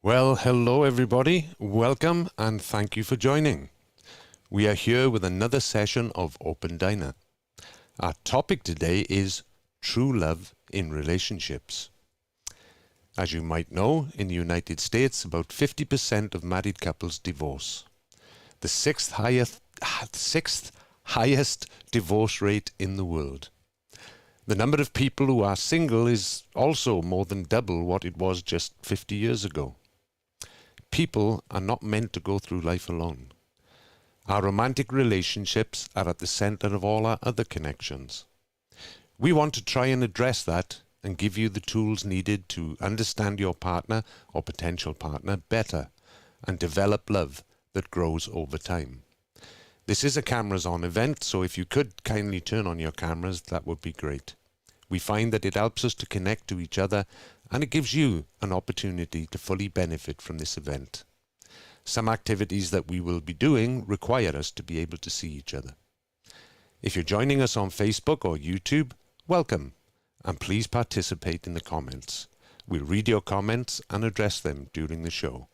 Well, hello everybody. Welcome and thank you for joining. We are here with another session of Open Diner. Our topic today is true love in relationships. As you might know, in the United States, about 50% of married couples divorce. The sixth highest divorce rate in the world. The number of people who are single is also more than double what it was just 50 years ago. People are not meant to go through life alone. Our romantic relationships are at the center of all our other connections. We want to try and address that and give you the tools needed to understand your partner or potential partner better and develop love that grows over time. This is a cameras on event, so if you could kindly turn on your cameras, that would be great. We find that it helps us to connect to each other and it gives you an opportunity to fully benefit from this event. Some activities that we will be doing require us to be able to see each other. If you're joining us on Facebook or YouTube, welcome, and please participate in the comments. We'll read your comments and address them during the show.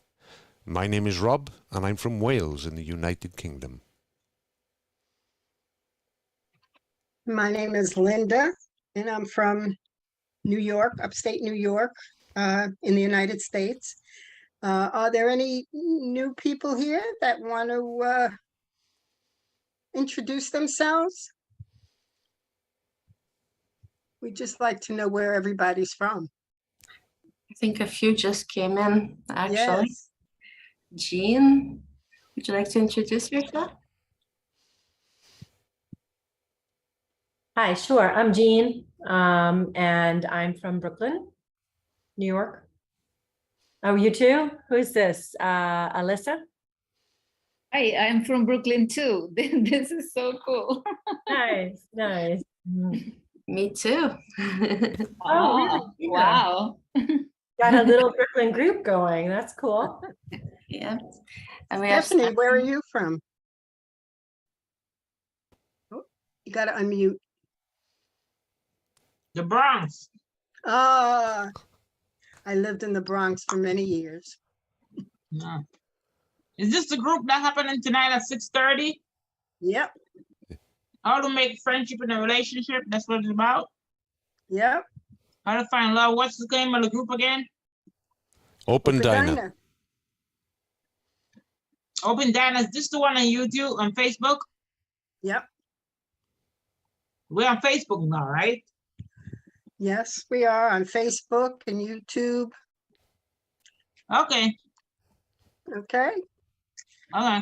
My name is Rob, and I'm from Wales in the United Kingdom. My name is Linda, and I'm from New York, upstate New York, in the United States. Are there any new people here that want to introduce themselves? We'd just like to know where everybody's from. I think a few just came in, actually. Yes. Jean, would you like to introduce yourself? Hi, sure. I'm Jean, and I'm from Brooklyn, New York. Oh, you too? Who's this? Alyssa? Hi, I'm from Brooklyn too. This is so cool. Nice, nice. Me too. Oh, really? Yeah. Wow. Got a little Brooklyn group going. That's cool. Yeah. And we have Stephanie, where are you from? Oh, you got to unmute. The Bronx. I lived in the Bronx for many years. Yeah. Is this the group that happening tonight at 6:30? Yep, How to make friendship in a relationship? That's what it's about. yep. How to find love? What's the name of the group again? Open Diner. Open Diner. Is this the one on YouTube, on Facebook? Yep, We're on Facebook now, right? yes, we are on Facebook and YouTube. Okay. Okay, Okay.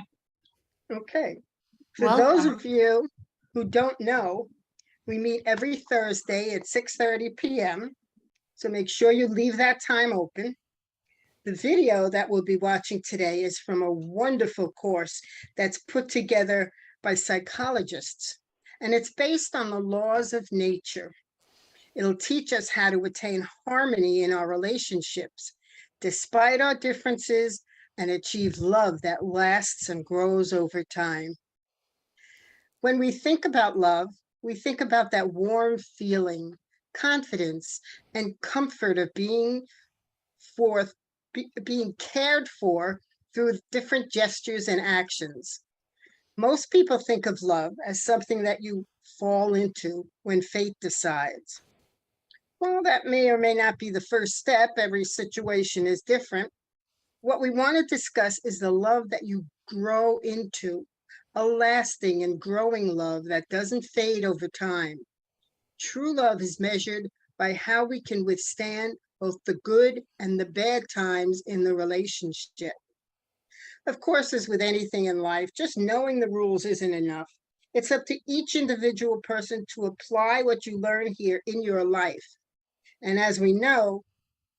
okay. For those Welcome. of you who don't know, we meet every Thursday at 6:30 p.m. So make sure you leave that time open. The video that we'll be watching today is from a wonderful course that's put together by psychologists, and it's based on the laws of nature. It'll teach us how to attain harmony in our relationships, despite our differences, and achieve love that lasts and grows over time. When we think about love, we think about that warm feeling, confidence, and comfort of being cared for through different gestures and actions. Most people think of love as something that you fall into when fate decides. Well, that may or may not be the first step. Every situation is different. What we want to discuss is the love that you grow into, a lasting and growing love that doesn't fade over time. True love is measured by how we can withstand both the good and the bad times in the relationship. Of course, as with anything in life, just knowing the rules isn't enough. It's up to each individual person to apply what you learn here in your life. And as we know,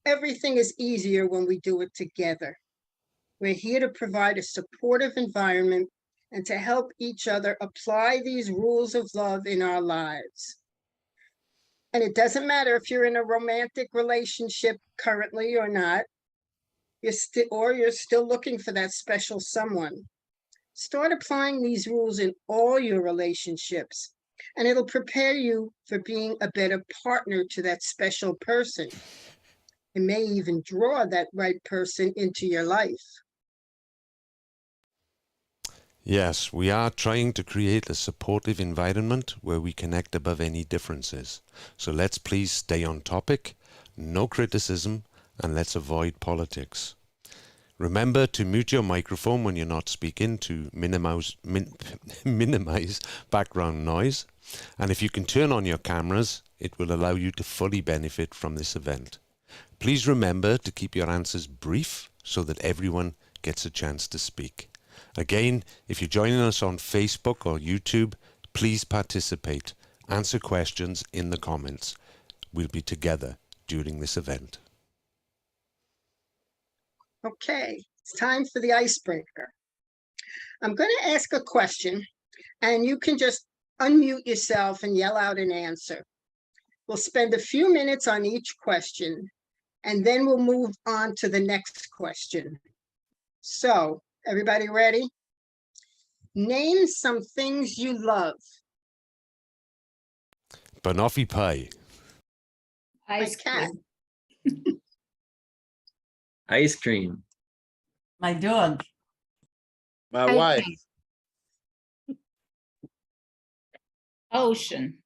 everything is easier when we do it together. We're here to provide a supportive environment and to help each other apply these rules of love in our lives. And it doesn't matter if you're in a romantic relationship currently or not, you're still looking for that special someone. Start applying these rules in all your relationships, and it'll prepare you for being a better partner to that special person. It may even draw that right person into your life. Yes, we are trying to create a supportive environment where we connect above any differences. So let's please stay on topic, no criticism, and let's avoid politics. Remember to mute your microphone when you're not speaking to minimize background noise. And if you can turn on your cameras, it will allow you to fully benefit from this event. Please remember to keep your answers brief so that everyone gets a chance to speak. Again, if you're joining us on Facebook or YouTube, please participate. Answer questions in the comments. We'll be together during this event. Okay, it's time for the icebreaker. I'm going to ask a question, and you can just unmute yourself and yell out an answer. We'll spend a few minutes on each question, and then we'll move on to the next question. So, everybody ready? Name some things you love. Banoffee pie. Ice cat. cream. Ice cream. My dog. My Ice wife. cream. Ocean.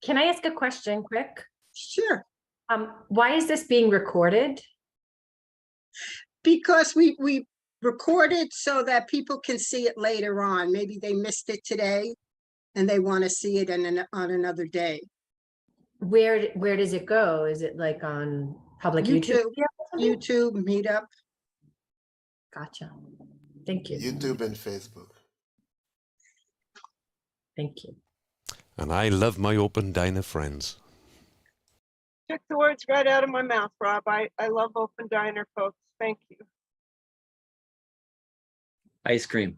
Can I ask a question quick? Sure, Why is this being recorded? because we record it so that people can see it later on. Maybe they missed it today and they want to see it on another day. Where does it go? Is it like on public YouTube? YouTube, Meetup. Gotcha. Thank you. YouTube and Facebook. Thank you. And I love my open diner friends. Took the words right out of my mouth, Rob. I love open diner folks. Thank you. Ice cream.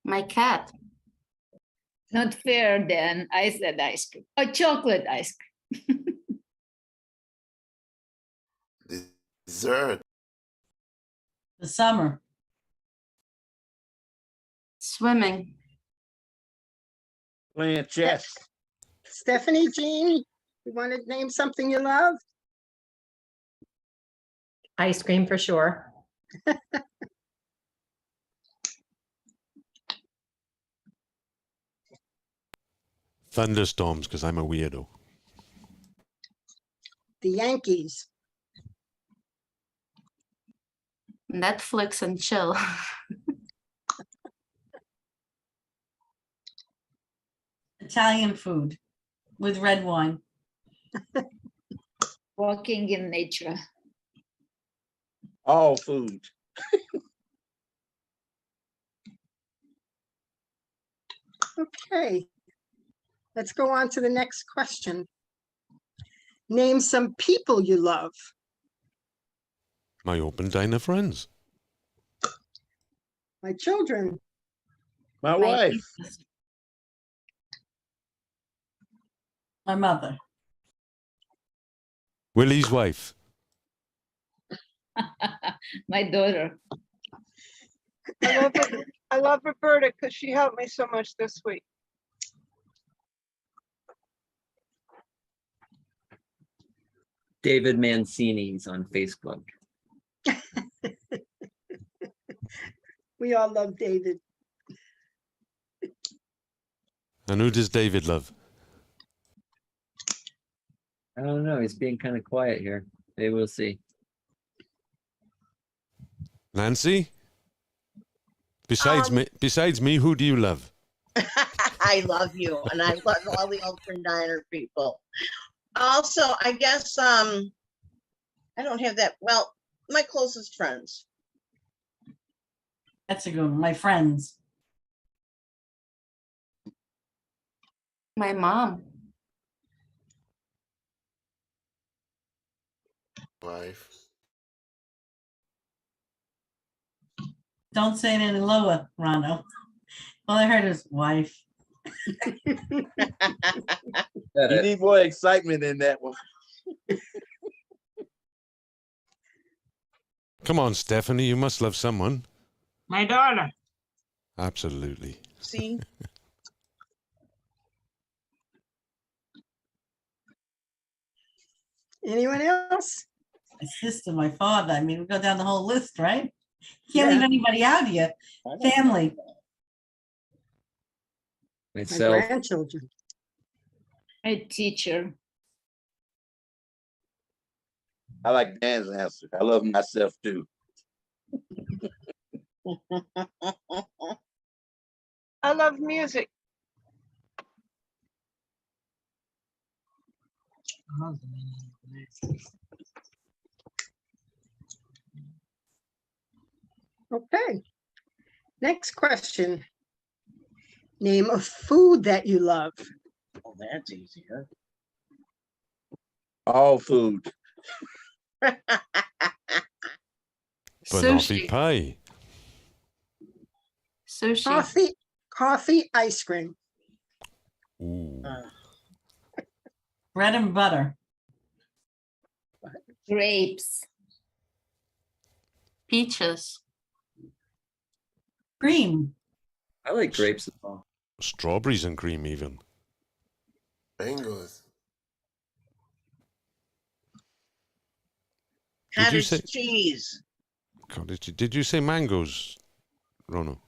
My cat. Not fair, Dan. I said ice cream. Oh, chocolate ice cream. Dessert. The summer. Swimming. Playing chess. Stephanie, Jean, you want to name something you love? Ice cream for sure. Thunderstorms, because I'm a weirdo. The Yankees. Netflix and chill. Italian food with red wine. Walking in nature. All food. Okay. Let's go on to the next question. Name some people you love. My open diner friends. My children. My My wife. nieces. My mother. Willie's wife. My daughter. I love Roberta because she helped me so much this week. David Mancini's on Facebook. We all love David. And who does David love? I don't know. He's being kind of quiet here. Maybe we'll see. Nancy? Besides me, who do you love? I love you, and I love all the open diner people. Also, I guess I don't have that. Well, my closest friends. That's a good one. My friends. My mom. Wife. Don't say it any lower, Rondo. All I heard is wife. You need more excitement in that one. Come on, Stephanie, you must love someone. My daughter. Absolutely. See, Anyone else? My sister, my father. I mean, we go down the whole list, right? Can't leave Yeah. anybody out here. Family. My Myself. grandchildren. A teacher. I like Dan's answer. I love myself too. I love music. Okay. Next question. Name a food that you love. Oh, that's easier. All food. Banoffee pie. Sushi. Coffee, ice cream. Ooh. Bread and butter. Grapes. Peaches. Cream. I like grapes as well. Strawberries and cream even. Mangoes. Did you Cottage say cheese. cottage? Did you say mangoes, Rono?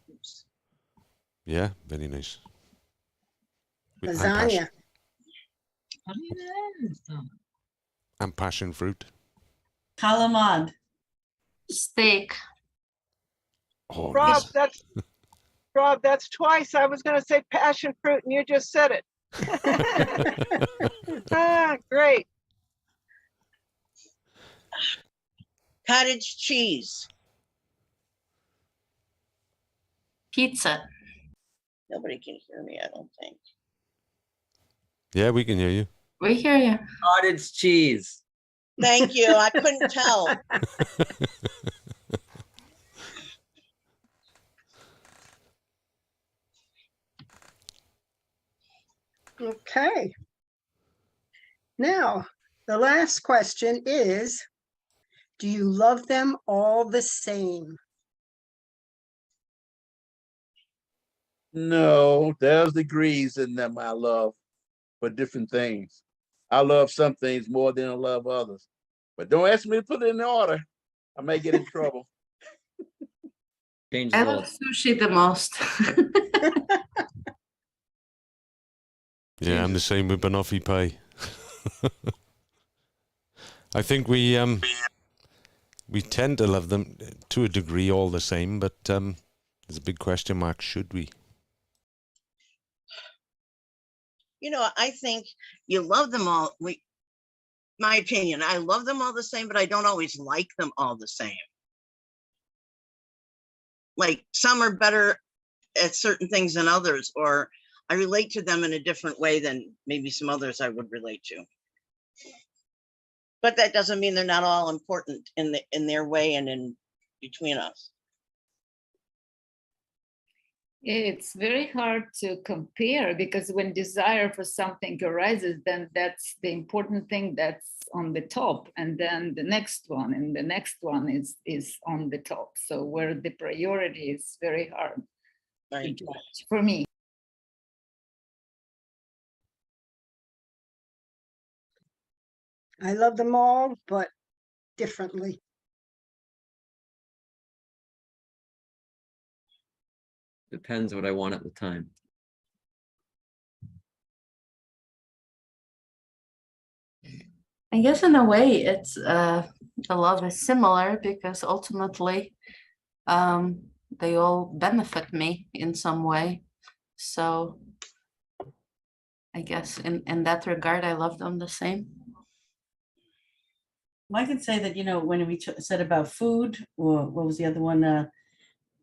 Yeah, very nice. And Lasagna. and passion fruit. Calamad. Steak. Oh, Rob, nice. that's twice. I was gonna say passion fruit and you just said it. Ah, great. Cottage cheese. Pizza. Nobody can hear me, I don't think. Yeah, we can hear you. We hear you. Cottage cheese. Thank you. I couldn't tell. Okay. Now, the last question is, do you love them all the same? No, there's degrees in them I love for different things. I love some things more than I love others. But don't ask me to put it in order. I may get in trouble. Changes I all. love sushi the most. Yeah, I'm the same with banoffee pie. I think we tend to love them to a degree all the same, but there's a big question mark. Should we? You know, I think you love them all. My opinion, I love them all the same, but I don't always like them all the same. Like some are better at certain things than others, or I relate to them in a different way than maybe some others I would relate to. But that doesn't mean they're not all important in their way and in between us. It's very hard to compare because when desire for something arises, then that's the important thing that's on the top, and then the next one and the next one is on the top. So where the priority is very hard to judge for me. I love them all, but differently. Depends what I want at the time. I guess in a way it's the love is similar because ultimately they all benefit me in some way. So I guess in that regard, I love them the same. I can say that, you know, when we said about food, or what was the other one?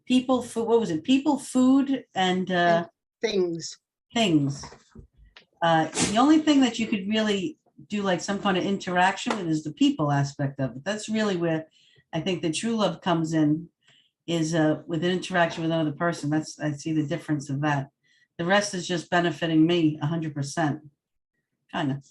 People, food, what was it? People, food, and things. Things. The only thing that you could really do like some kind of interaction with is the people aspect of it. That's really where I think the true love comes in, is with an interaction with another person. That's, I see the difference of that. The rest is just benefiting me 100%. Kind of.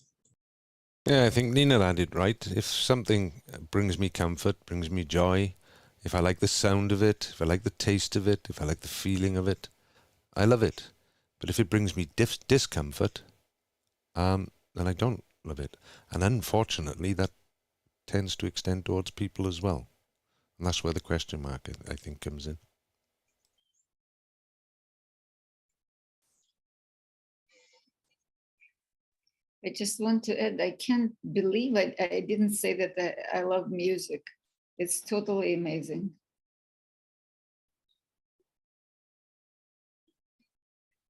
Yeah, I think Nina had it right. If something brings me comfort, brings me joy, if I like the sound of it, if I like the taste of it, if I like the feeling of it, I love it. But if it brings me discomfort, then I don't of it. And unfortunately, that tends to extend towards people as well. And that's where the question mark, I think, comes in. I just want to add, I can't believe I didn't say that I love music. It's totally amazing.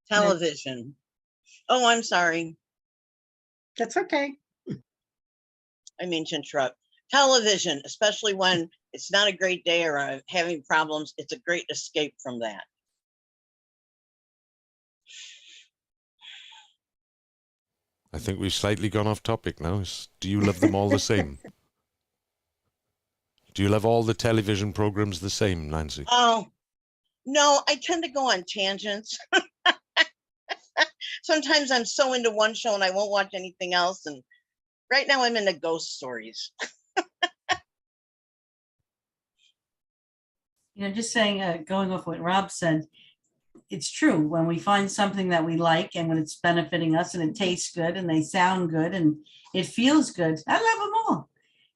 Television. Oh, I'm sorry. That's okay. I mean to interrupt. Television, especially when it's not a great day or I'm having problems, it's a great escape from that. I think we've slightly gone off topic now. Do you love them all the same? Do you love all the television programs the same, Nancy? Oh, no, I tend to go on tangents. Sometimes I'm so into one show and I won't watch anything else. And right now I'm into ghost stories. Just saying, going off what Rob said, it's true. When we find something that we like and when it's benefiting us and it tastes good and they sound good and it feels good, I love them all.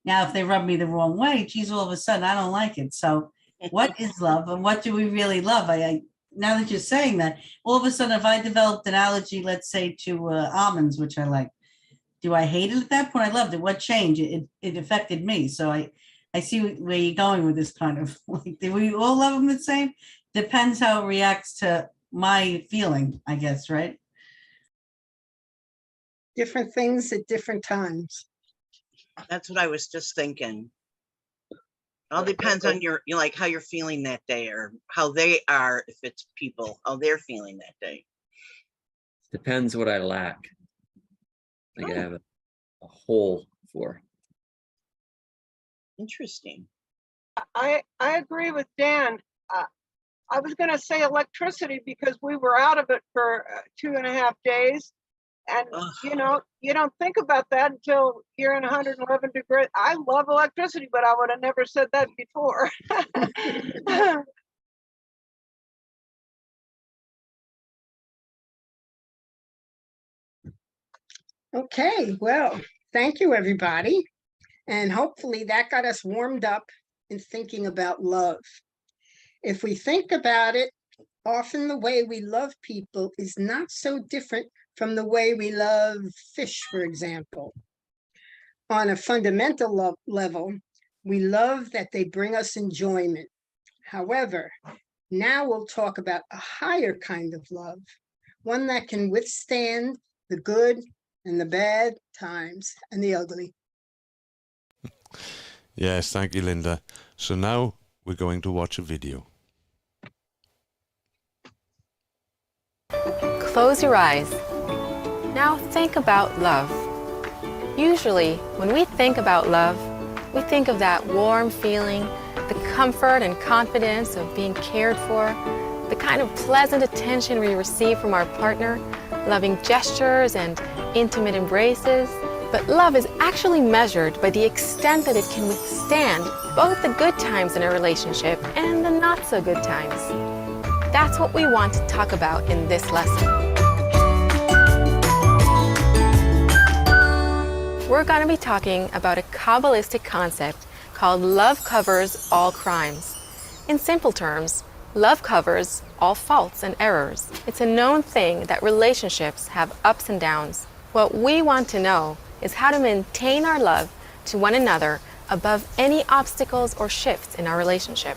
Now, if they rub me the wrong way, geez, all of a sudden I don't like it. So what is love and what do we really love? Now that you're saying that, all of a sudden, if I developed an allergy, let's say to almonds, which I like, do I hate it at that point? I loved it. What changed? It affected me. So I see where you're going with this kind of, like, do we all love them the same? Depends how it reacts to my feeling, I guess, right? Different things at different times. That's what I was just thinking. All depends on your like how you're feeling that day or how they are, if it's people, how they're feeling that day. Depends what I lack. Like I have a hole for. Interesting. I agree with Dan. I was going to say electricity because we were out of it for 2.5 days. And, you don't think about that until you're in 111 degrees. I love electricity, but I would have never said that before. Okay, well, thank you, everybody. And hopefully that got us warmed up in thinking about love. If we think about it, often the way we love people is not so different from the way we love fish, for example. On a fundamental level, we love that they bring us enjoyment. However, now we'll talk about a higher kind of love, one that can withstand the good and the bad times and the ugly. Yes, thank you, Linda. So now we're going to watch a video. Close your eyes. Now think about love. Usually, when we think about love, we think of that warm feeling, the comfort and confidence of being cared for, the kind of pleasant attention we receive from our partner, loving gestures and intimate embraces. But love is actually measured by the extent that it can withstand both the good times in a relationship and the not so good times. That's what we want to talk about in this lesson. We're going to be talking about a Kabbalistic concept called love covers all crimes. In simple terms, love covers all faults and errors. It's a known thing that relationships have ups and downs. What we want to know is how to maintain our love to one another above any obstacles or shifts in our relationship.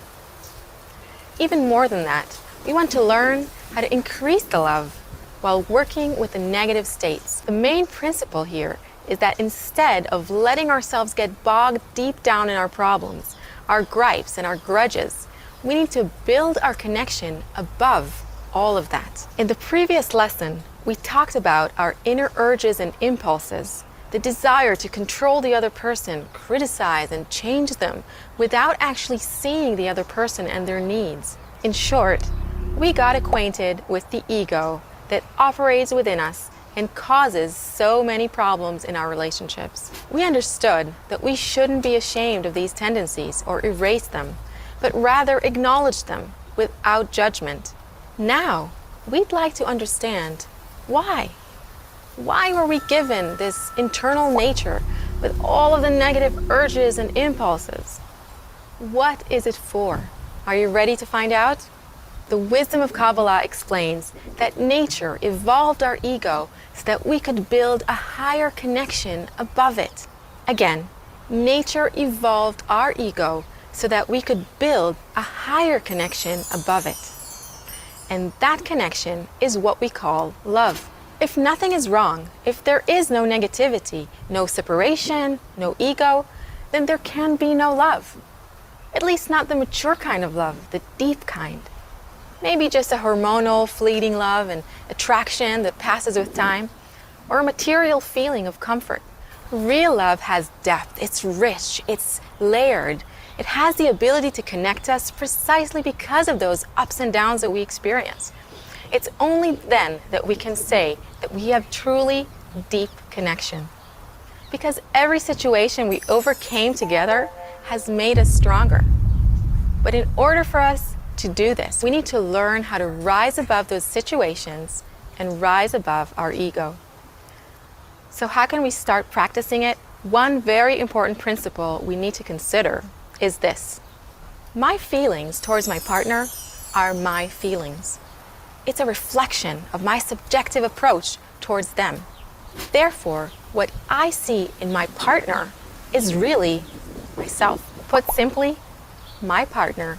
Even more than that, we want to learn how to increase the love while working with the negative states. The main principle here is that instead of letting ourselves get bogged deep down in our problems, our gripes and our grudges, we need to build our connection above all of that. In the previous lesson, we talked about our inner urges and impulses, the desire to control the other person, criticize and change them without actually seeing the other person and their needs. In short, we got acquainted with the ego that operates within us and causes so many problems in our relationships. We understood that we shouldn't be ashamed of these tendencies or erase them, but rather acknowledge them without judgment. Now, we'd like to understand why. Why were we given this internal nature with all of the negative urges and impulses? What is it for? Are you ready to find out? The wisdom of Kabbalah explains that nature evolved our ego so that we could build a higher connection above it. Again, nature evolved our ego so that we could build a higher connection above it. And that connection is what we call love. If nothing is wrong, if there is no negativity, no separation, no ego, then there can be no love. At least not the mature kind of love, the deep kind. Maybe just a hormonal, fleeting love and attraction that passes with time, or a material feeling of comfort. Real love has depth, it's rich, it's layered. It has the ability to connect us precisely because of those ups and downs that we experience. It's only then that we can say that we have truly deep connection. Because every situation we overcame together has made us stronger. But in order for us to do this, we need to learn how to rise above those situations and rise above our ego. So how can we start practicing it? One very important principle we need to consider is this. My feelings towards my partner are my feelings. It's a reflection of my subjective approach towards them. Therefore, what I see in my partner is really myself. Put simply, my partner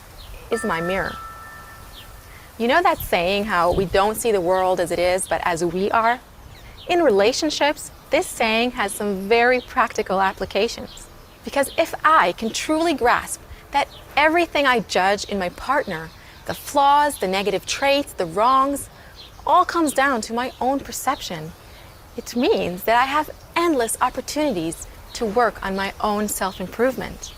is my mirror. You know that saying how we don't see the world as it is, but as we are? In relationships, this saying has some very practical applications. Because if I can truly grasp that everything I judge in my partner, the flaws, the negative traits, the wrongs, all comes down to my own perception, it means that I have endless opportunities to work on my own self-improvement.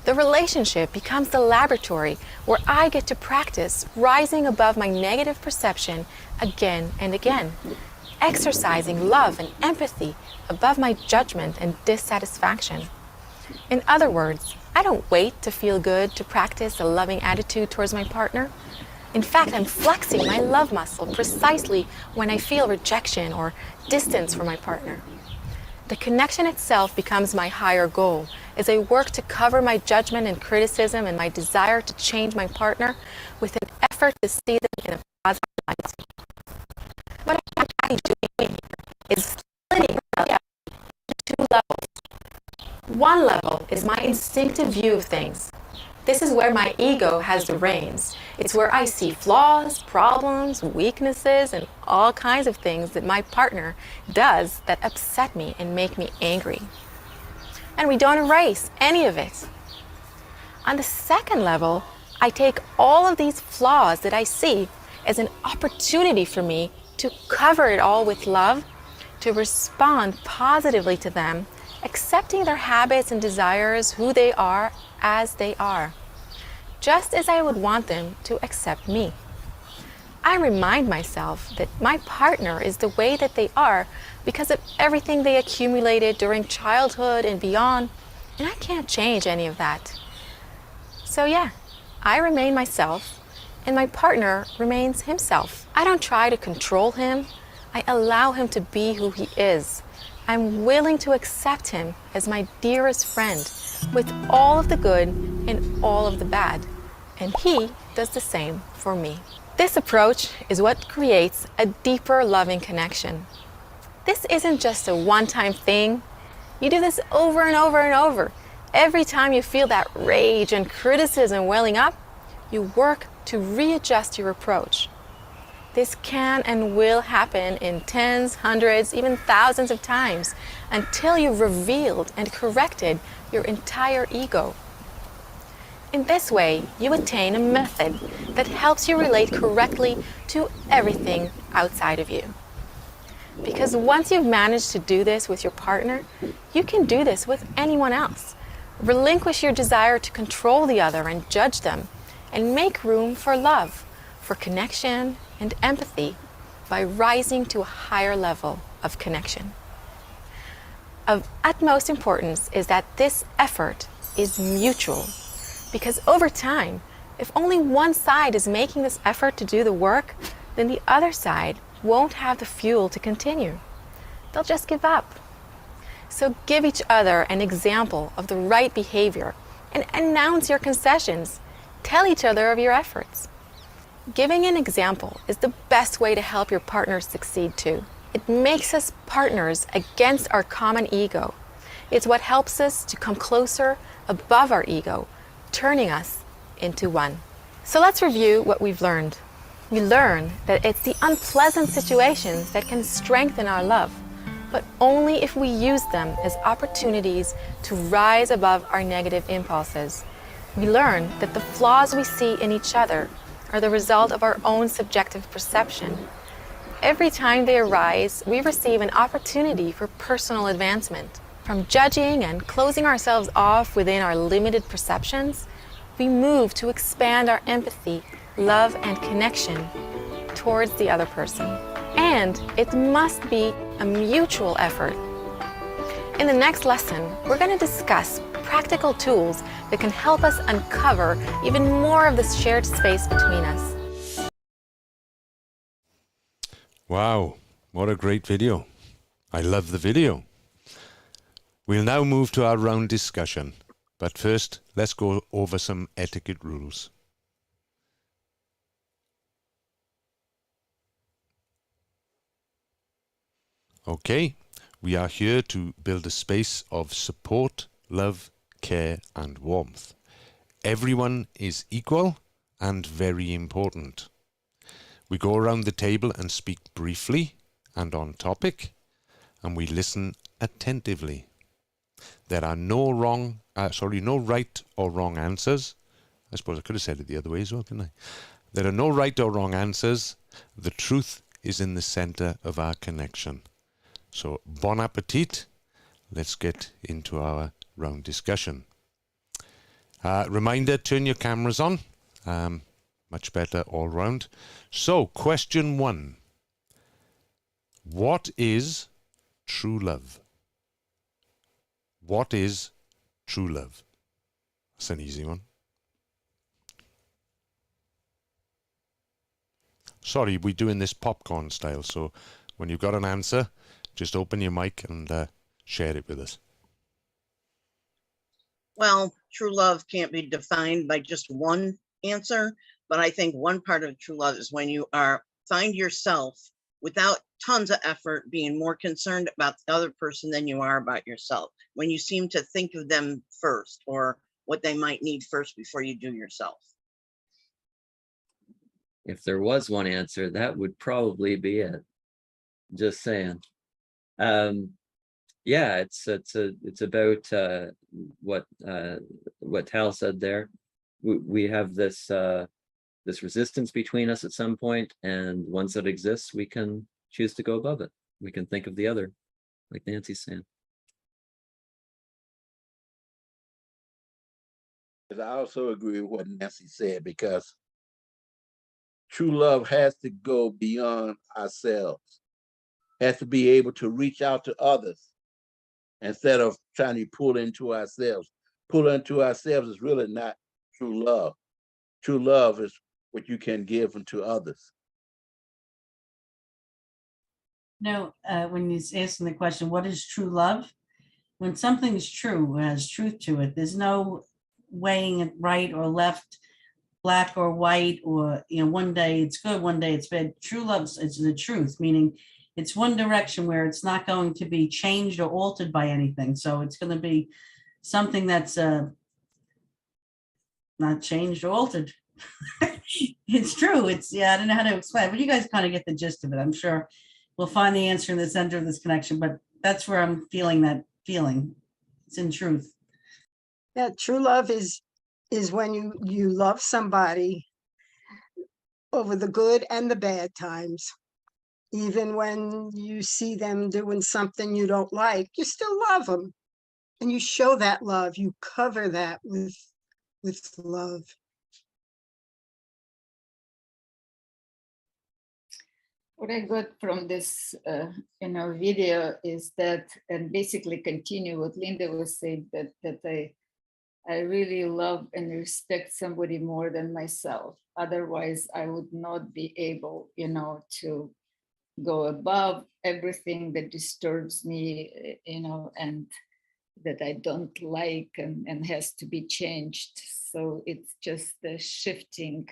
The relationship becomes the laboratory where I get to practice rising above my negative perception again and again, exercising love and empathy above my judgment and dissatisfaction. In other words, I don't wait to feel good to practice a loving attitude towards my partner. In fact, I'm flexing my love muscle precisely when I feel rejection or distance from my partner. The connection itself becomes my higher goal as I work to cover my judgment and criticism and my desire to change my partner with an effort to see them in a positive light. What I'm actually doing here is splitting reality into two levels. One level is my instinctive view of things. This is where my ego has the reins. It's where I see flaws, problems, weaknesses, and all kinds of things that my partner does that upset me and make me angry. And we don't erase any of it. On the second level, I take all of these flaws that I see as an opportunity for me to cover it all with love, to respond positively to them, accepting their habits and desires, who they are, as they are, just as I would want them to accept me. I remind myself that my partner is the way that they are because of everything they accumulated during childhood and beyond, and I can't change any of that. So yeah, I remain myself, and my partner remains himself. I don't try to control him. I allow him to be who he is. I'm willing to accept him as my dearest friend with all of the good and all of the bad. And he does the same for me. This approach is what creates a deeper loving connection. This isn't just a one-time thing. You do this over and over and over. Every time you feel that rage and criticism welling up, you work to readjust your approach. This can and will happen in tens, hundreds, even thousands of times until you've revealed and corrected your entire ego. In this way, you attain a method that helps you relate correctly to everything outside of you. Because once you've managed to do this with your partner, you can do this with anyone else. Relinquish your desire to control the other and judge them, and make room for love, for connection and empathy by rising to a higher level of connection. Of utmost importance is that this effort is mutual, because over time, if only one side is making this effort to do the work, then the other side won't have the fuel to continue. they'll just give up. So give each other an example of the right behavior and announce your concessions. Tell each other of your efforts. Giving an example is the best way to help your partners succeed too. It makes us partners against our common ego. It's what helps us to come closer above our ego, turning us into one. So let's review what we've learned. We learned that it's the unpleasant situations that can strengthen our love, but only if we use them as opportunities to rise above our negative impulses. We learned that the flaws we see in each other are the result of our own subjective perception. Every time they arise, we receive an opportunity for personal advancement. From judging and closing ourselves off within our limited perceptions, we move to expand our empathy, love, and connection towards the other person. And it must be a mutual effort. In the next lesson, we're going to discuss practical tools that can help us uncover even more of this shared space between us. Wow, what a great video. I love the video. We'll now move to our round discussion, but first let's go over some etiquette rules. Okay, we are here to build a space of support, love, care and warmth. Everyone is equal and very important. We go around the table and speak briefly and on topic, and we listen attentively. There are no right or wrong answers. I suppose I could have said it the other way as well, couldn't I? There are no right or wrong answers. The truth is in the center of our connection. So, bon appetit. Let's get into our round discussion. Reminder, turn your cameras on. Much better all round. So, question 1. What is true love? What is true love? That's an easy one. Sorry, we're doing this popcorn style, so when you've got an answer, just open your mic and share it with us. Well, true love can't be defined by just one answer, but I think one part of true love is when you find yourself without tons of effort being more concerned about the other person than you are about yourself. When you seem to think of them first or what they might need first before you do yourself. If there was one answer, that would probably be it. Just saying. Yeah, it's about what Tal said there. We have this this resistance between us at some point, and once it exists, we can choose to go above it. We can think of the other, like Nancy's saying. I also agree with what Nancy said, because true love has to go beyond ourselves, has to be able to reach out to others instead of trying to pull into ourselves. Pull into ourselves is really not true love. True love is what you can give unto others. No, when you're asking the question, what is true love? When something's true, has truth to it, there's no weighing it right or left, black or white, or, one day it's good, one day it's bad. True love is the truth, meaning it's one direction where it's not going to be changed or altered by anything. So it's going to be something that's not changed or altered. It's true. I don't know how to explain, but you guys kind of get the gist of it. I'm sure we'll find the answer in the center of this connection, but that's where I'm feeling that feeling. It's in truth. Yeah, true love is when you love somebody over the good and the bad times. Even when you see them doing something you don't like, you still love them. And you show that love, you cover that with love. What I got from this video is that, and basically continue what Linda was saying, that I really love and respect somebody more than myself. Otherwise, I would not be able, to go above everything that disturbs me, and that I don't like and has to be changed. So it's just the shifting,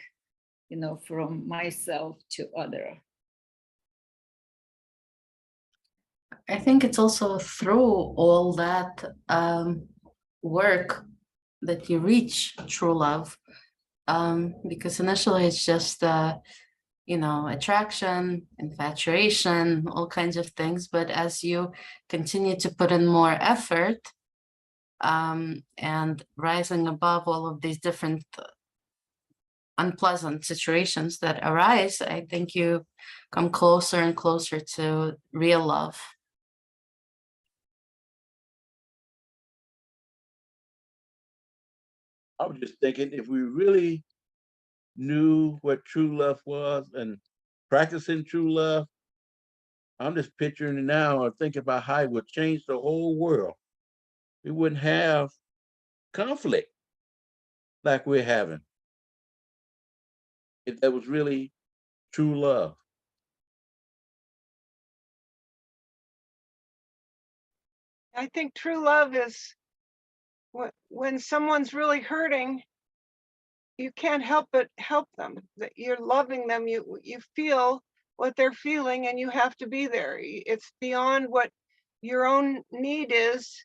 from myself to other. I think it's also through all that work that you reach true love, because initially it's just attraction, infatuation, all kinds of things. But as you continue to put in more effort, and rising above all of these different unpleasant situations that arise, I think you come closer and closer to real love. I was just thinking, if we really knew what true love was and practicing true love, I'm just picturing it now or thinking about how it would change the whole world. We wouldn't have conflict like we're having if that was really true love. I think true love is when someone's really hurting, you can't help but help them. That you're loving them, you feel what they're feeling, and you have to be there. It's beyond what your own need is.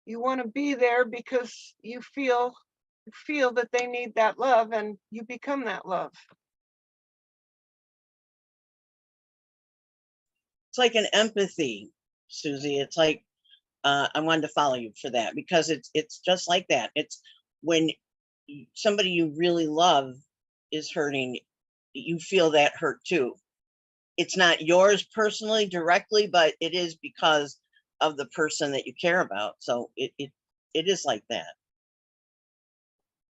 You want to be there because you feel that they need that love, and you become that love. It's like an empathy, Susie. It's like I wanted to follow you for that, because it's just like that. It's when somebody you really love is hurting, you feel that hurt too. It's not yours personally directly, but it is because of the person that you care about. So it is like that.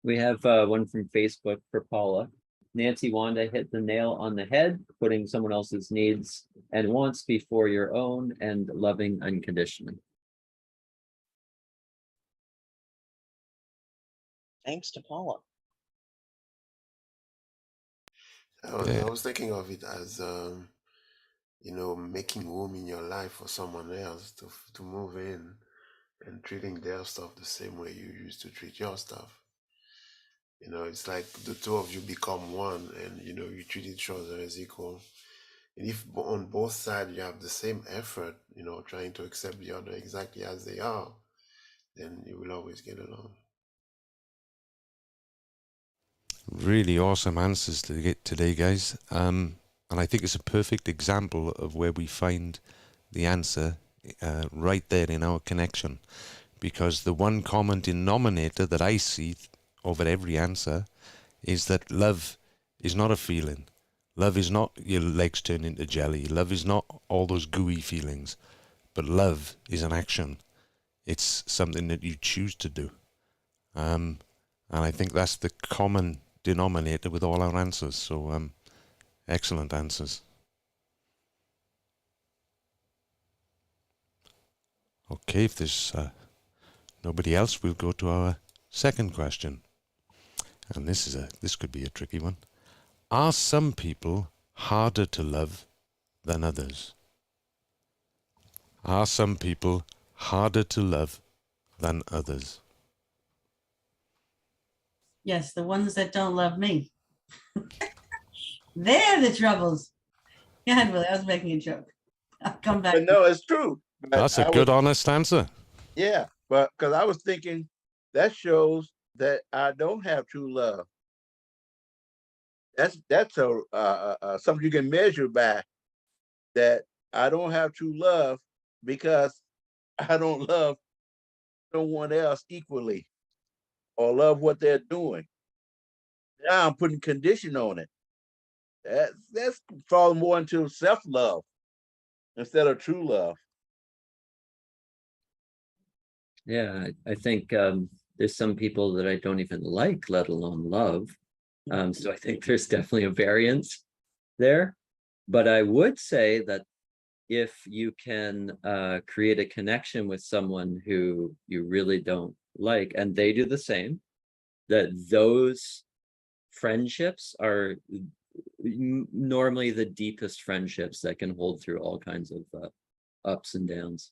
We have one from Facebook for Paula. Nancy Wanda hit the nail on the head, putting someone else's needs and wants before your own and loving unconditionally. Thanks to Paula. I was thinking of it as, making room in your life for someone else to move in and treating their stuff the same way you used to treat your stuff. It's like the two of you become one and, you treat each other as equal. And if on both sides you have the same effort, trying to accept the other exactly as they are, then you will always get along. Really awesome answers to get today, guys. And I think it's a perfect example of where we find the answer right there in our connection. Because the one common denominator that I see over every answer is that love is not a feeling. Love is not your legs turn into jelly. Love is not all those gooey feelings. But love is an action. It's something that you choose to do. And I think that's the common denominator with all our answers. So excellent answers. Okay, if there's nobody else, we'll go to our second question. And this could be a tricky one. Are some people harder to love than others? Are some people harder to love than others? Yes, the ones that don't love me. They're the troubles. Yeah, Willie, I was making a joke. I'll come back. But no, it's true. But That's a good, honest answer. Yeah, but because I was thinking that shows that I don't have true love. That's something you can measure by, that I don't have true love because I don't love someone else equally or love what they're doing. Now I'm putting condition on it. That's falling more into self-love instead of true love. Yeah, I think there's some people that I don't even like, let alone love. So I think there's definitely a variance there. But I would say that if you can create a connection with someone who you really don't like, and they do the same, that those friendships are Normally the deepest friendships that can hold through all kinds of ups and downs.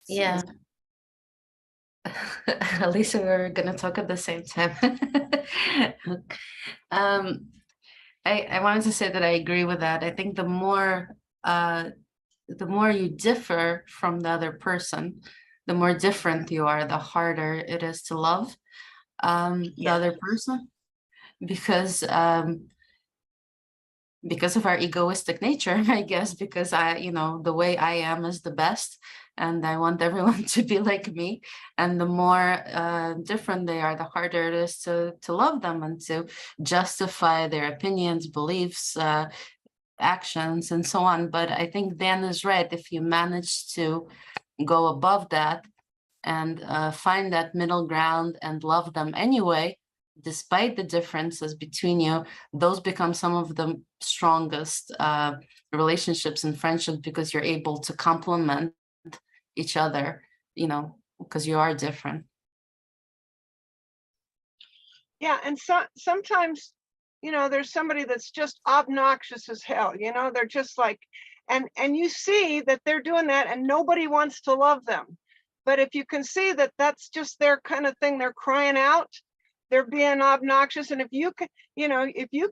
Yeah. At least we're gonna talk at the same time. um, I wanted to say that I agree with that. I think the more you differ from the other person, the more different you are, the harder it is to love the other person, because of our egoistic nature, I guess, because the way I am is the best, and I want everyone to be like me. And the more different they are, the harder it is to love them and to justify their opinions, beliefs, actions, and so on. But I think Dan is right. If you manage to go above that and find that middle ground and love them anyway, despite the differences between you, those become some of the strongest relationships and friendships, because you're able to complement each other, because you are different. Yeah, and sometimes, there's somebody that's just obnoxious as hell, they're just like, and you see that they're doing that and nobody wants to love them. But if you can see that that's just their kind of thing, they're crying out, they're being obnoxious, and if you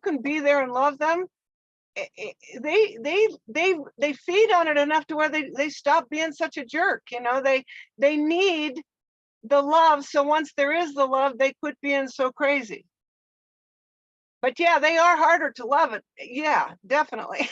can be there and love them, they feed on it enough to where they stop being such a jerk. They need the love, so once there is the love, they quit being so crazy. But yeah, they are harder to love. It, yeah, definitely.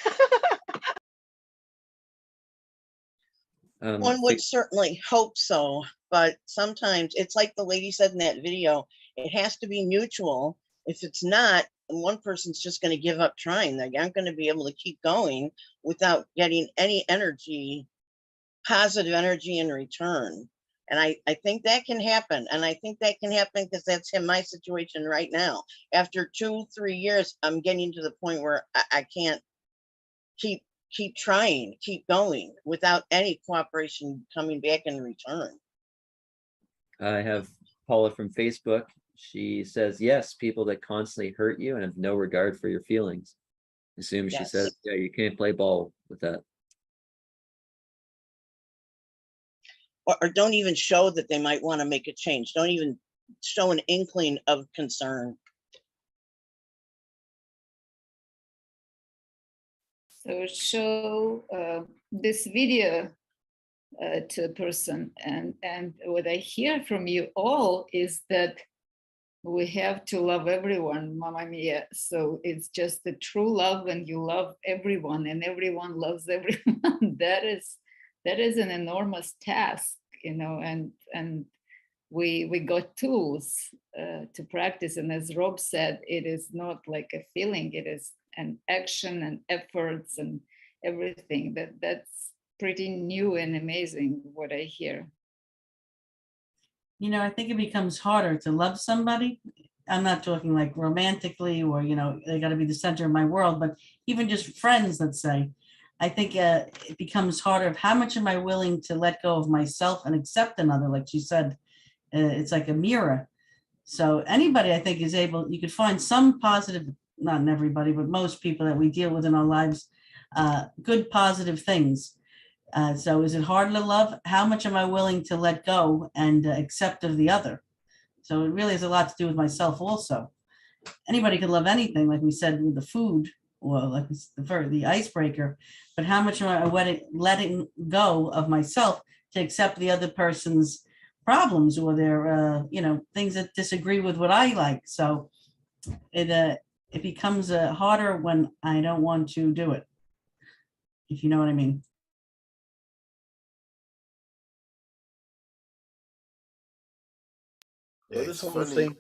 One would certainly hope so, but sometimes it's like the lady said in that video, it has to be mutual. If it's not, one person's just going to give up trying. They aren't going to be able to keep going without getting any energy, positive energy in return. And I think that can happen. And I think that can happen because that's in my situation right now. After 2-3 years, I'm getting to the point where I can't keep trying, keep going without any cooperation coming back in return. I have Paula from Facebook. She says, yes, people that constantly hurt you and have no regard for your feelings. Assume she says, yeah, you can't play ball with that. Or don't even show that they might want to make a change. Don't even show an inkling of concern. So show this video to a person, and what I hear from you all is that we have to love everyone, Mamma Mia. So it's just the true love, and you love everyone, and everyone loves everyone. That is an enormous task, and we got tools to practice. And as Rob said, it is not like a feeling, it is an action and efforts and everything. That's pretty new and amazing what I hear. I think it becomes harder to love somebody. I'm not talking like romantically or, they got to be the center of my world, but even just friends, let's say. I think it becomes harder of how much am I willing to let go of myself and accept another, like she said. It's like a mirror. So anybody, I think, is able, you could find some positive, not in everybody, but most people that we deal with in our lives, good positive things. So is it hard to love? How much am I willing to let go and accept of the other? So it really has a lot to do with myself also. Anybody could love anything, like we said, with the food, or like the icebreaker, but how much am I letting go of myself to accept the other person's problems or their, things that disagree with what I like. So it becomes harder when I don't want to do it, if you know what I mean. Yeah, Well, this it's whole funny. thing.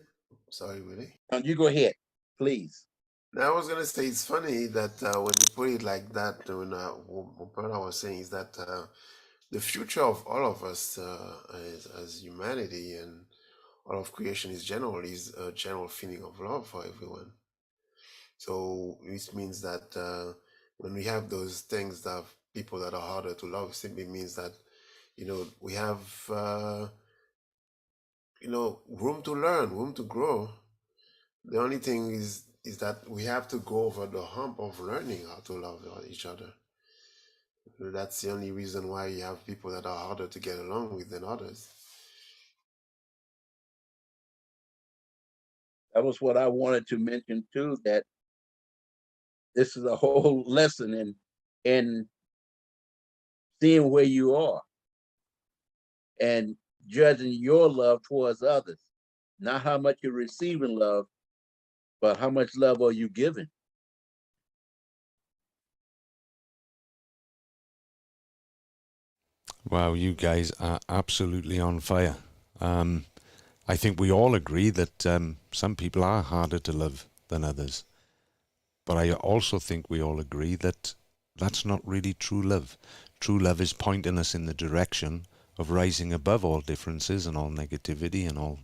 Sorry, Willie. You go ahead, please. Now, I was gonna say it's funny that when you put it like that, what I was saying is that the future of all of us as humanity and all of creation is a general feeling of love for everyone. So this means that when we have those things that people that are harder to love, simply means that we have room to learn, room to grow. The only thing is that we have to go over the hump of learning how to love each other. That's the only reason why you have people that are harder to get along with than others. That was what I wanted to mention too, that this is a whole lesson in seeing where you are and judging your love towards others. Not how much you're receiving love, but how much love are you giving? Wow, you guys are absolutely on fire. I think we all agree that some people are harder to love than others. But I also think we all agree that that's not really true love. True love is pointing us in the direction of rising above all differences and all negativity and all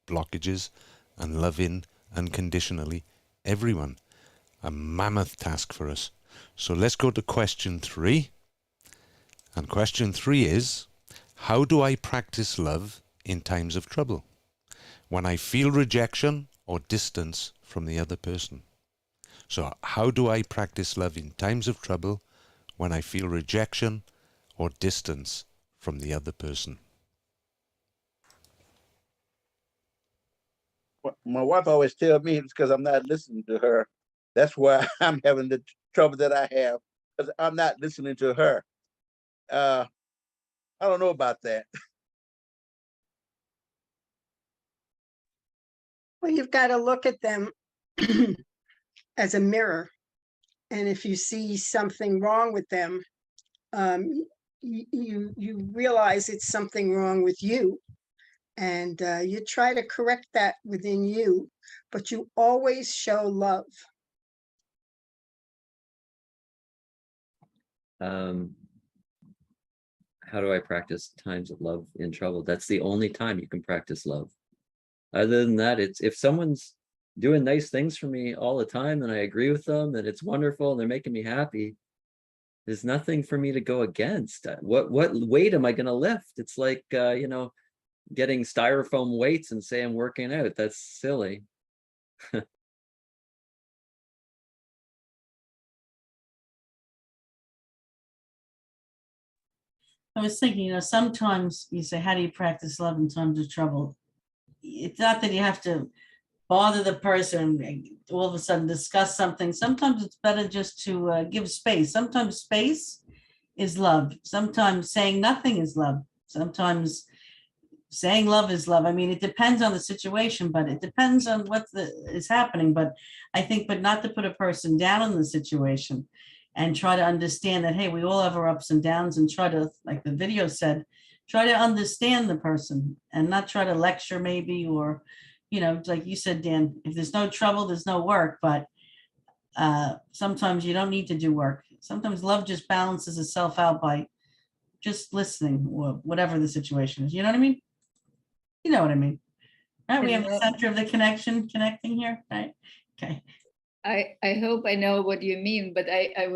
blockages and loving unconditionally everyone. A mammoth task for us. So let's go to question 3. And question 3 is, how do I practice love in times of trouble? When I feel rejection or distance from the other person. So how do I practice love in times of trouble when I feel rejection or distance from the other person? My wife always tells me it's because I'm not listening to her. That's why I'm having the trouble that I have, because I'm not listening to her. I don't know about that. Well, you've got to look at them as a mirror. And if you see something wrong with them, you realize it's something wrong with you. And you try to correct that within you, but you always show love. How do I practice times of love in trouble? That's the only time you can practice love. Other than that, it's if someone's doing nice things for me all the time and I agree with them and it's wonderful and they're making me happy, there's nothing for me to go against. What weight am I going to lift? It's like, getting styrofoam weights and say I'm working out. That's silly. I was thinking, sometimes you say, how do you practice love in times of trouble? It's not that you have to bother the person and all of a sudden discuss something. Sometimes it's better just to give space. Sometimes space is love. Sometimes saying nothing is love. Sometimes saying love is love. I mean, it depends on the situation, but it depends on what is happening. But I think, but not to put a person down in the situation and try to understand that, hey, we all have our ups and downs, and try to, like the video said, try to understand the person and not try to lecture maybe, or, like you said, Dan, if there's no trouble, there's no work. But sometimes you don't need to do work. Sometimes love just balances itself out by just listening, or whatever the situation is. You know what I mean? You know what I mean? Right? We have the center of the connecting here, right? Okay. I hope I know what you mean, but I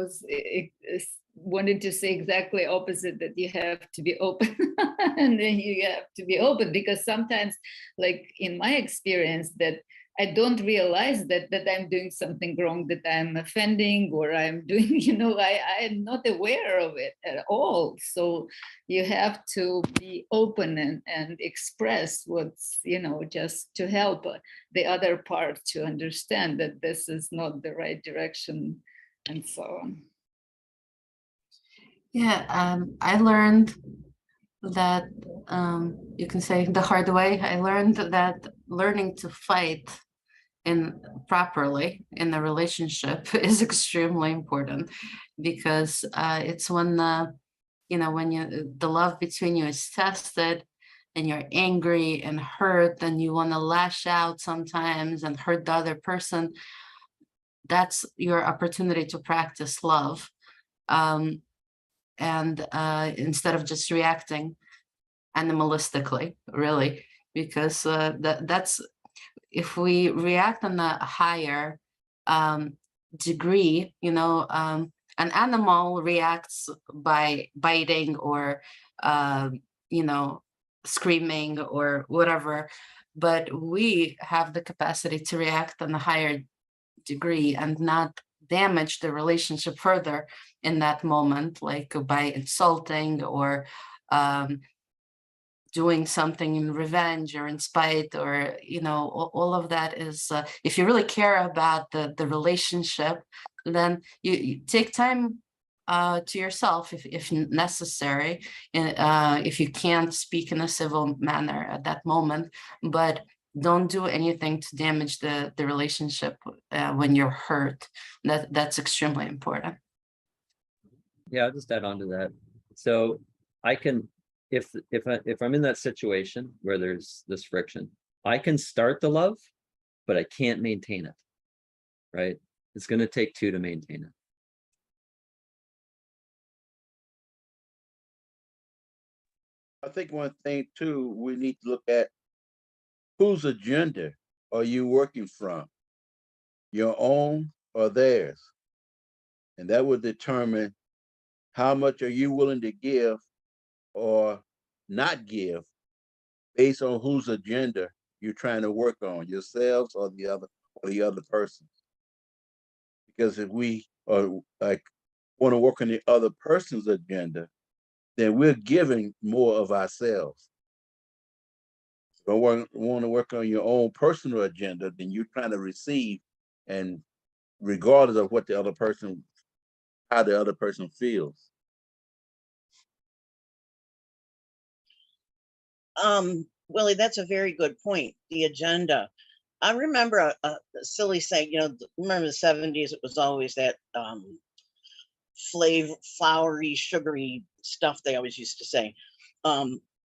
wanted to say exactly opposite, that you have to be open and then you have to be open, because sometimes, like in my experience, that I don't realize that I'm doing something wrong, that I'm offending, or I'm doing, I'm not aware of it at all. So you have to be open and express what's, just to help the other part to understand that this is not the right direction, and so on. Yeah, I learned that, you can say the hard way, I learned that learning to fight properly in the relationship is extremely important, because it's when when the love between you is tested and you're angry and hurt and you want to lash out sometimes and hurt the other person. That's your opportunity to practice love, and instead of just reacting animalistically, really, because that's, if we react on a higher degree, an animal reacts by biting or, screaming or whatever, but we have the capacity to react on a higher degree and not damage the relationship further in that moment, like by insulting or doing something in revenge or in spite, or all of that is if you really care about the relationship, then you take time to yourself if necessary, if you can't speak in a civil manner at that moment, but don't do anything to damage the relationship when you're hurt. That's extremely important. Yeah, I'll just add on to that. So I can, if I'm in that situation where there's this friction, I can start the love, but I can't maintain it, right? It's going to take two to maintain it. I think one thing too, we need to look at whose agenda are you working from, your own or theirs? And that will determine how much are you willing to give or not give based on whose agenda you're trying to work on, yourselves or the other person. Because if we are like want to work on the other person's agenda, then we're giving more of ourselves. If you want to work on your own personal agenda, then you're trying to receive, and regardless of what how the other person feels. Willie, that's a very good point. The agenda. I remember a silly saying, remember the 70s, it was always that flowery, sugary stuff they always used to say.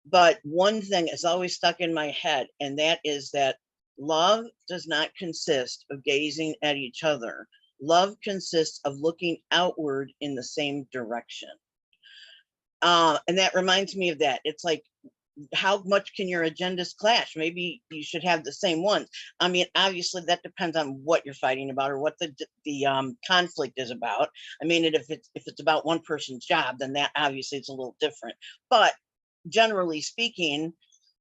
But one thing is always stuck in my head, and that is that love does not consist of gazing at each other. Love consists of looking outward in the same direction. And that reminds me of that. It's like, how much can your agendas clash? Maybe you should have the same ones. I mean, obviously that depends on what you're fighting about or what the conflict is about. I mean, if it's about one person's job, then that obviously it's a little different. But generally speaking,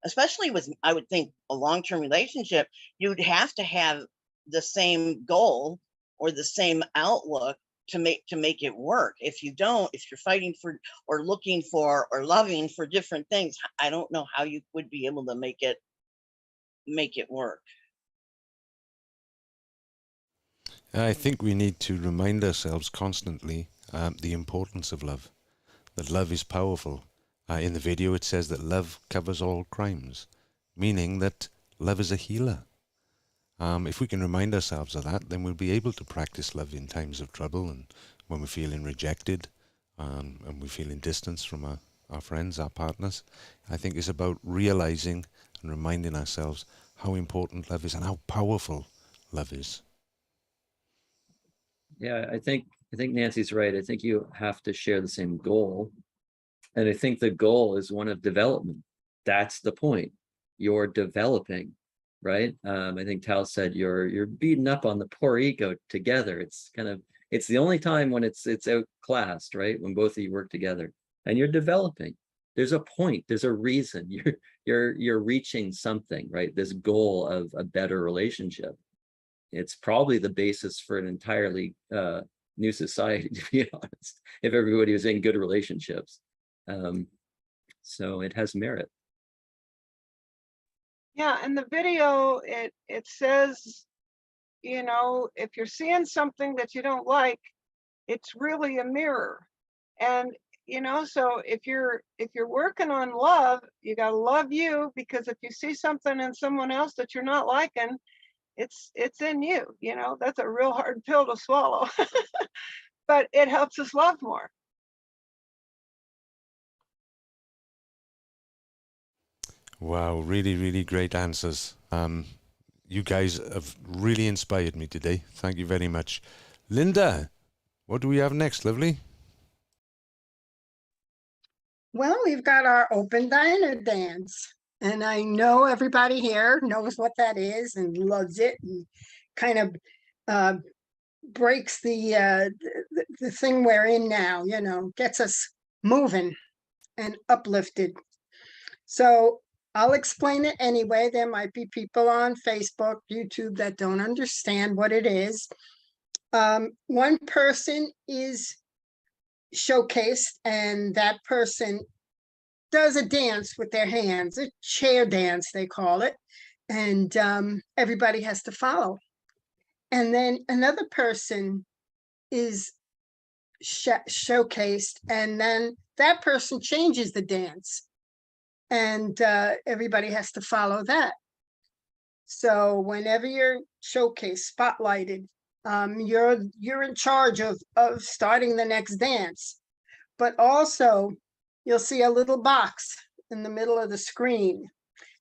especially with, I would think, a long-term relationship, you'd have to have the same goal or the same outlook to make it work. If you don't, if you're fighting for or looking for or loving for different things, I don't know how you would be able to make it work. I think we need to remind ourselves constantly the importance of love, that love is powerful. In the video it says that love covers all crimes, meaning that love is a healer. If we can remind ourselves of that, then we'll be able to practice love in times of trouble and when we're feeling rejected and we're feeling distance from our friends, our partners. I think it's about realizing and reminding ourselves how important love is and how powerful love is. Yeah, I think Nancy's right. I think you have to share the same goal. And I think the goal is one of development. That's the point. You're developing, right? I think Tal said you're beating up on the poor ego together. It's the only time when it's outclassed, right? When both of you work together and you're developing. There's a point, there's a reason. You're reaching something, right? This goal of a better relationship. It's probably the basis for an entirely new society, to be honest, if everybody was in good relationships. So it has merit. Yeah, in the video, it says, if you're seeing something that you don't like, it's really a mirror. And so if you're working on love, you got to love you, because if you see something in someone else that you're not liking, it's in you. That's a real hard pill to swallow. But it helps us love more. Wow, really, really great answers. You guys have really inspired me today. Thank you very much. Linda, what do we have next, lovely? Well, we've got our open diner dance. And I know everybody here knows what that is and loves it and kind of breaks the thing we're in now, gets us moving and uplifted. So I'll explain it anyway. There might be people on Facebook, YouTube that don't understand what it is. One person is showcased, and that person does a dance with their hands, a chair dance, they call it. And everybody has to follow. And then another person is showcased, and then that person changes the dance. And everybody has to follow that. So whenever you're showcased, spotlighted, you're in charge of starting the next dance. But also, you'll see a little box in the middle of the screen.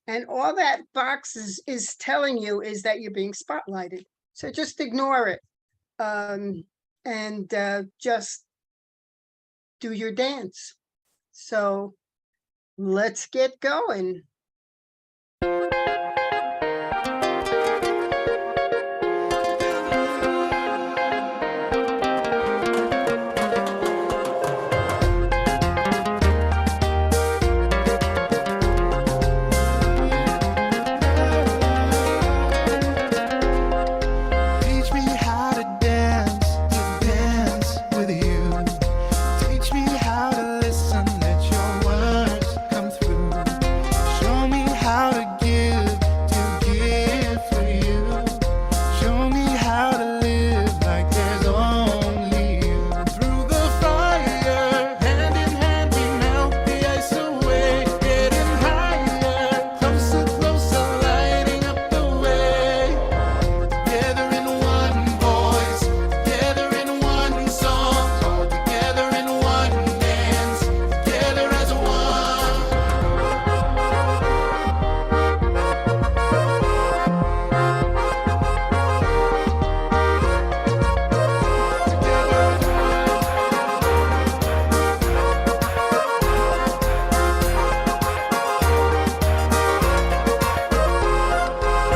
And all that box is telling you is that you're being spotlighted. So just ignore it. And just do your dance. So let's get going. Teach me how to dance with you. Teach me how to listen, let your words come through. Show me how to give for you. Show me how to live like there's only you. Through the fire, hand in hand, we melt the ice away. Getting higher, closer, closer, lighting up the way. Together in one voice, together in one song, all together in one dance, together as one.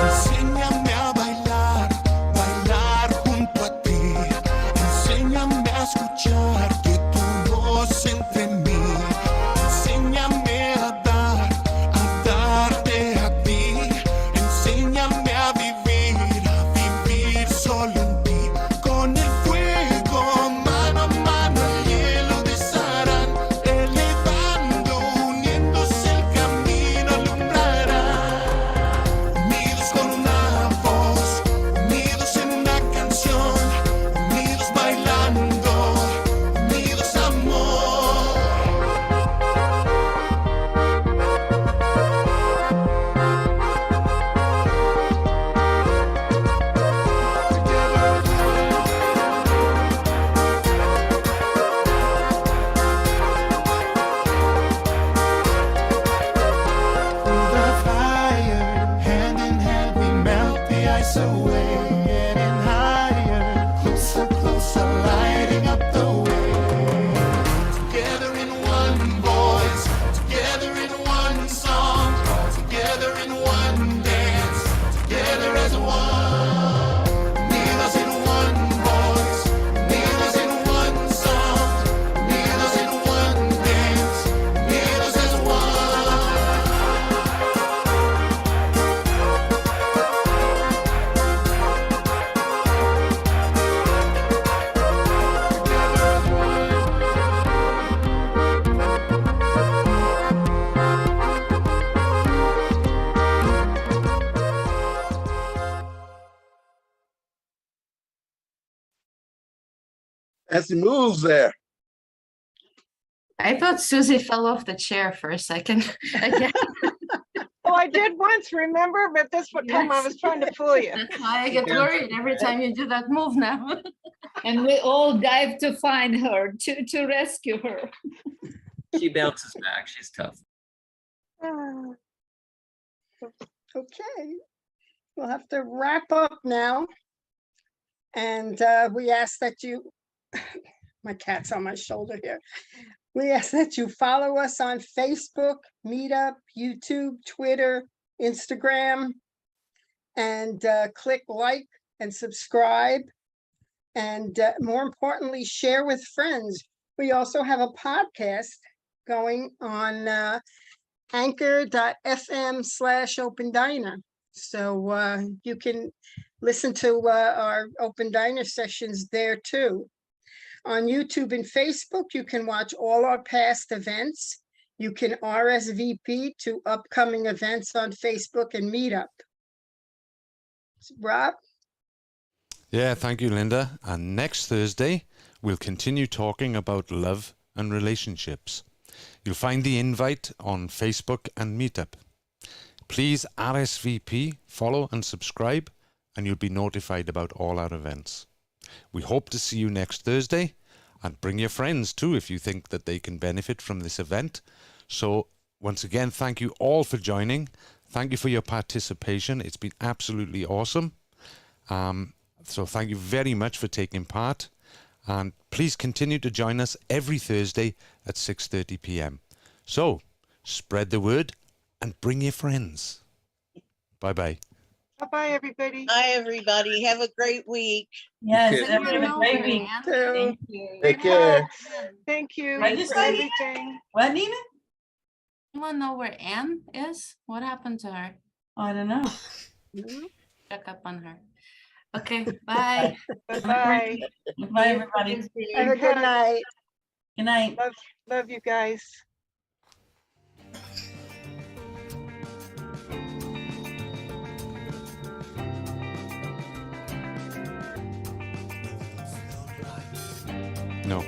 Enséñame a bailar, bailar junto a ti. Enséñame a escuchar que tu voz entre mí. Enséñame a darte a ti. Enséñame a vivir solo en ti. Con el fuego, mano a mano, el hielo desharán, elevando, uniéndose el camino alumbrará. Unidos con una voz, unidos en una canción, unidos bailando, unidos amor. Through the fire, hand in hand, we melt the ice away. Getting higher, closer, closer, lighting up the way. Together in one voice, together in one song, all together in one dance, together as one. Unidos in one voice, unidos in one song, unidos in one dance, unidos as one. As he moves there. I thought Susie fell off the chair for a second. Again, Oh, I did once, remember? But this time I Yes. was trying to fool you. that's why I get worried every time you do that move now. And we all dive to find her, to rescue her. She bounces back. She's tough. Ah, Okay, we'll have to wrap up now. And we ask that you, my cat's on my shoulder here. We ask that you follow us on Facebook, Meetup, YouTube, Twitter, Instagram, and click like and subscribe. And more importantly, share with friends. We also have a podcast going on anchor.fm/Open Diner. So you can listen to our Open Diner sessions there too. On YouTube and Facebook, you can watch all our past events. You can RSVP to upcoming events on Facebook and Meetup. Rob? Yeah, thank you, Linda. And next Thursday, we'll continue talking about love and relationships. You'll find the invite on Facebook and Meetup. Please RSVP, follow and subscribe, and you'll be notified about all our events. We hope to see you next Thursday, and bring your friends too if you think that they can benefit from this event. So once again, thank you all for joining. Thank you for your participation. It's been absolutely awesome. So thank you very much for taking part. And please continue to join us every Thursday at 6:30 p.m. So spread the word and bring your friends. Bye-bye. Bye-bye, everybody. Hi, everybody. Have a great week. Yes, too. everyone have a great week. Thank you. Take care. Thank you What'd you for say? everything. What, Nina? Anyone know where Anne is? What happened to her? Oh, I don't know. Check up on her. Okay, bye. Bye-bye. Bye, everybody. Have a good night. Good night. Love you guys. No.